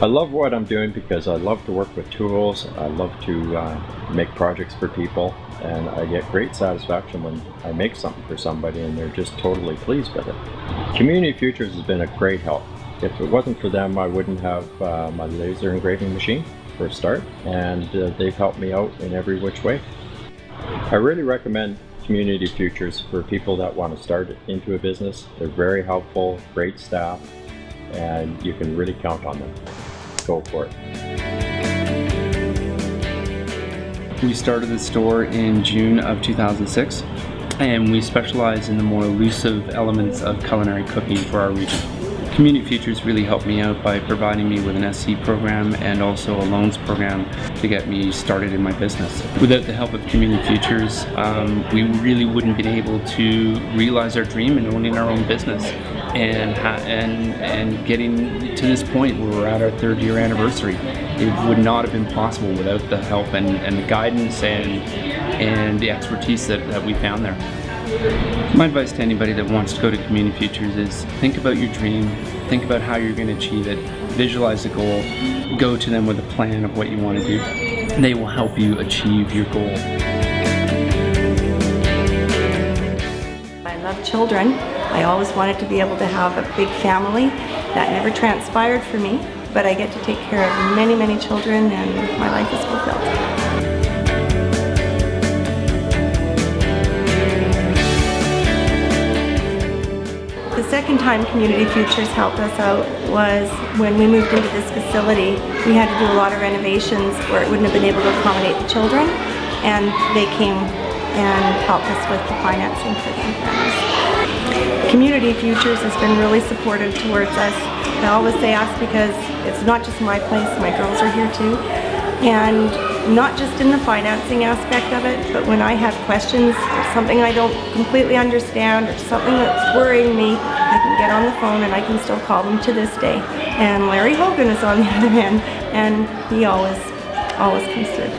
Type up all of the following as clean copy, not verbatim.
I love what I'm doing because I love to work with tools. I love to make projects for people, and I get great satisfaction when I make something for somebody and they're just totally pleased with it. Community Futures has been a great help. If it wasn't for them, I wouldn't have my laser engraving machine for a start, and they've helped me out in every which way. I really recommend Community Futures for people that want to start into a business. They're very helpful, great staff, and you can really count on them. Go for it. We started the store in June of 2006, and we specialize in the more elusive elements of culinary cooking for our region. Community Futures really helped me out by providing me with an SC program and also a loans program to get me started in my business. Without the help of Community Futures, we really wouldn't be able to realize our dream in owning our own business and getting to this point where we're at our 3rd year anniversary. It would not have been possible without the help and the guidance and the expertise that we found there. My advice to anybody that wants to go to Community Futures is think about your dream, think about how you're going to achieve it, visualize the goal, go to them with a plan of what you want to do. They will help you achieve your goal. I love children. I always wanted to be able to have a big family. That never transpired for me, but I get to take care of many, many children, and my life is fulfilled. The second time Community Futures helped us out was when we moved into this facility. We had to do a lot of renovations where it wouldn't have been able to accommodate the children, and they came and helped us with the financing for them. Community Futures has been really supportive towards us. I always say us because it's not just my place, my girls are here too. And not just in the financing aspect of it, but when I have questions, or something I don't completely understand, or something that's worrying me, I can get on the phone and I can still call them to this day. And Larry Hogan is on the other end, and he always comes through.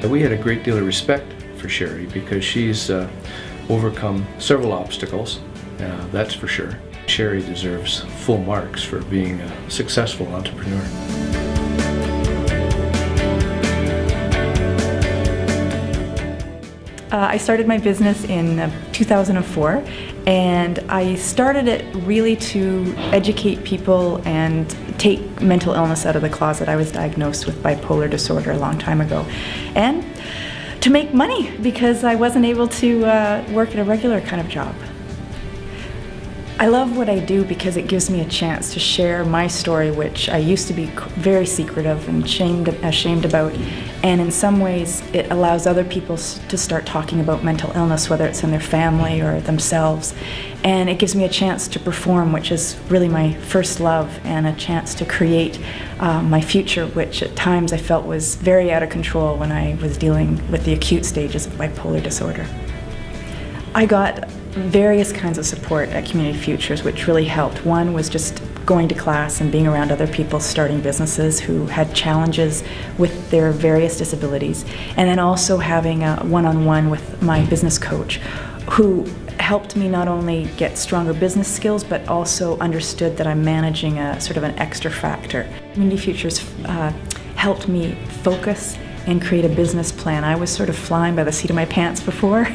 We had a great deal of respect for Sherry because she's overcome several obstacles, that's for sure. Sherry deserves full marks for being a successful entrepreneur. I started my business in 2004, and I started it really to educate people and take mental illness out of the closet. I was diagnosed with bipolar disorder a long time ago, and to make money because I wasn't able to work at a regular kind of job. I love what I do because it gives me a chance to share my story, which I used to be very secretive and ashamed about, and in some ways it allows other people to start talking about mental illness, whether it's in their family or themselves, and it gives me a chance to perform, which is really my first love, and a chance to create my future, which at times I felt was very out of control when I was dealing with the acute stages of bipolar disorder. I got various kinds of support at Community Futures, which really helped. One was just going to class and being around other people starting businesses who had challenges with their various disabilities, and then also having a one-on-one with my business coach, who helped me not only get stronger business skills, but also understood that I'm managing a sort of an extra factor. Community Futures helped me focus and create a business plan. I was sort of flying by the seat of my pants before,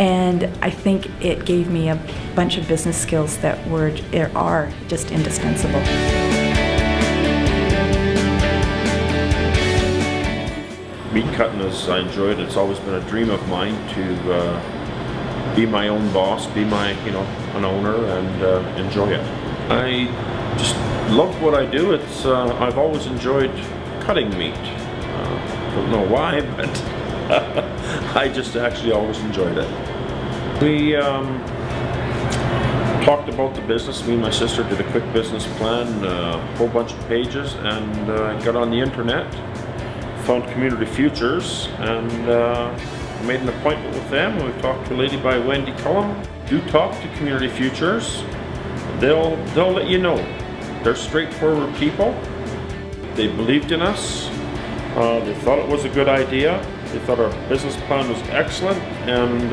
and I think it gave me a bunch of business skills that are just indispensable. Meat cutting, as I enjoyed, it's always been a dream of mine to be my own boss, be an owner, and enjoy it. I just love what I do. I've always enjoyed cutting meat. Don't know why, but I just actually always enjoyed it. We talked about the business. Me and my sister did a quick business plan, a whole bunch of pages, and got on the internet, found Community Futures, and made an appointment with them. We talked to a lady by Wendy Cullum. Do talk to Community Futures. They'll let you know. They're straightforward people. They believed in us. They thought it was a good idea. They thought our business plan was excellent, and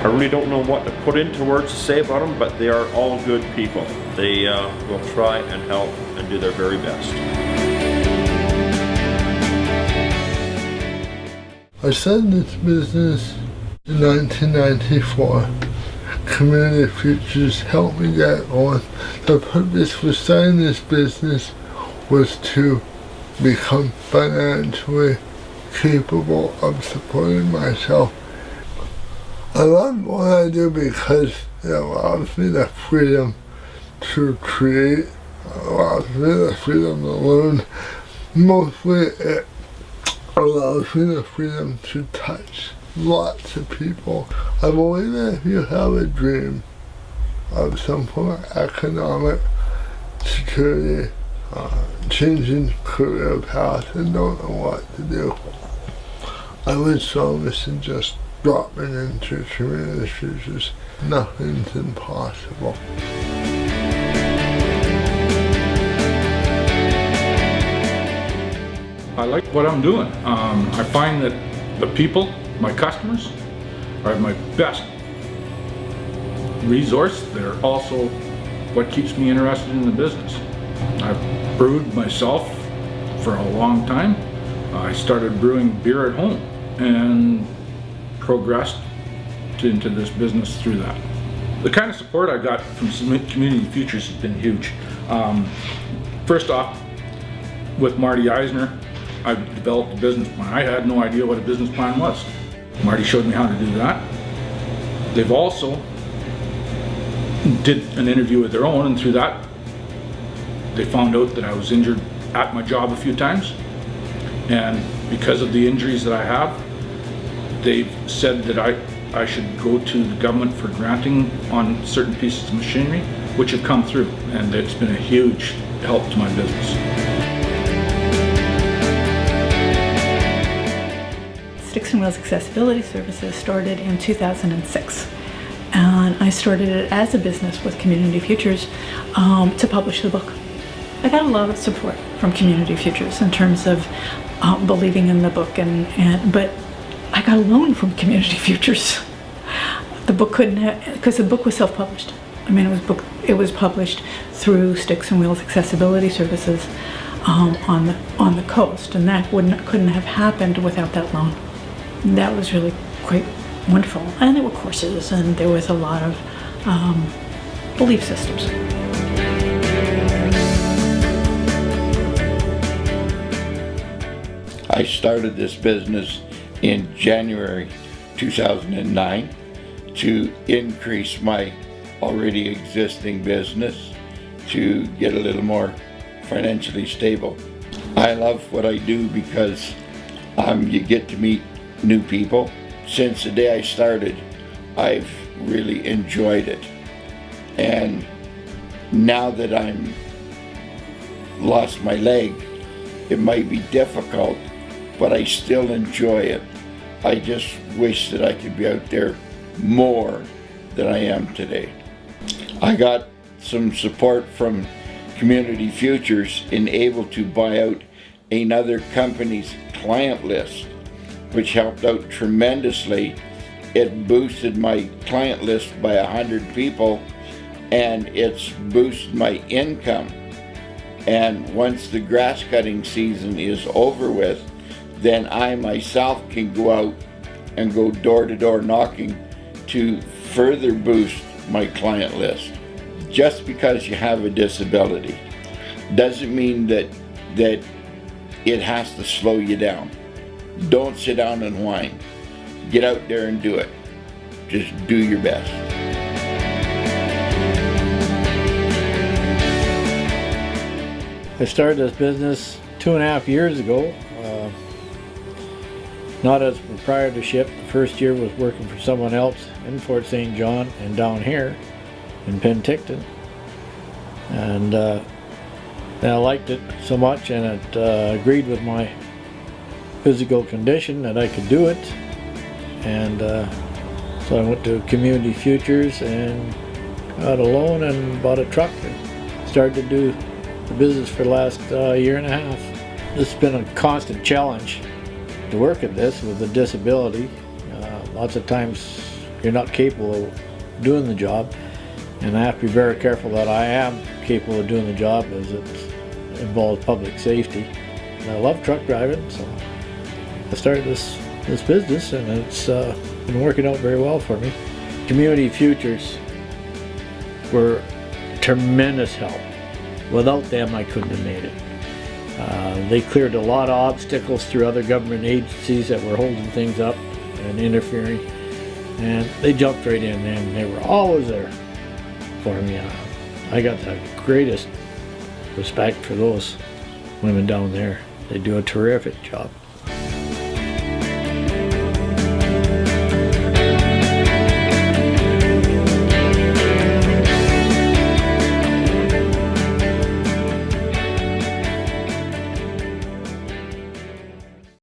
I really don't know what to put into words to say about them, but they are all good people. They will try and help and do their very best. I started this business in 1994. Community Futures helped me get going. The purpose for starting this business was to become financially capable of supporting myself. I love what I do because it allows me the freedom to create, allows me the freedom to learn. Mostly it allows me the freedom to touch lots of people. I believe that if you have a dream of some form of economic security, changing career path and don't know what to do, I would strongly suggest dropping into community futures. Nothing's impossible. I like what I'm doing. I find that the people, my customers, are my best resource. They're also what keeps me interested in the business. I've brewed myself for a long time. I started brewing beer at home and progressed into this business through that. The kind of support I got from Community Futures has been huge. First off, with Marty Eisner, I developed a business plan. I had no idea what a business plan was. Marty showed me how to do that. They've also did an interview with their own, and through that, they found out that I was injured at my job a few times. And because of the injuries that I have, they've said that I should go to the government for granting on certain pieces of machinery, which have come through, and it's been a huge help to my business. Sticks and Wheels Accessibility Services started in 2006, and I started it as a business with Community Futures to publish the book. I got a lot of support from Community Futures in terms of believing in the book, but I got a loan from Community Futures. The book couldn't have, because the book was self-published. I mean, it was published through Sticks and Wheels Accessibility Services on the coast, and that couldn't have happened without that loan. That was really quite wonderful. And there were courses, and there was a lot of belief systems. I started this business in January 2009 to increase my already existing business to get a little more financially stable. I love what I do because you get to meet new people. Since the day I started, I've really enjoyed it. And now that I'm lost my leg, it might be difficult, but I still enjoy it. I just wish that I could be out there more than I am today. I got some support from Community Futures in able to buy out another company's client list, which helped out tremendously. It boosted my client list by 100 people, and it's boosted my income. And once the grass cutting season is over with, then I myself can go out and go door to door knocking to further boost my client list. Just because you have a disability doesn't mean that it has to slow you down. Don't sit down and whine. Get out there and do it. Just do your best. I started this business 2.5 years ago, not as a proprietorship. The first year was working for someone else in Fort St. John and down here in Penticton. And I liked it so much, and it agreed with my physical condition that I could do it. And so I went to Community Futures and got a loan and bought a truck and started to do the business for the last year and a half. It's been a constant challenge to work at this with a disability. Lots of times you're not capable of doing the job. And I have to be very careful that I am capable of doing the job, as it involves public safety. And I love truck driving, so I started this business, and it's been working out very well for me. Community Futures were tremendous help. Without them, I couldn't have made it. They cleared a lot of obstacles through other government agencies that were holding things up and interfering, and they jumped right in, and they were always there for me. I got the greatest respect for those women down there. They do a terrific job.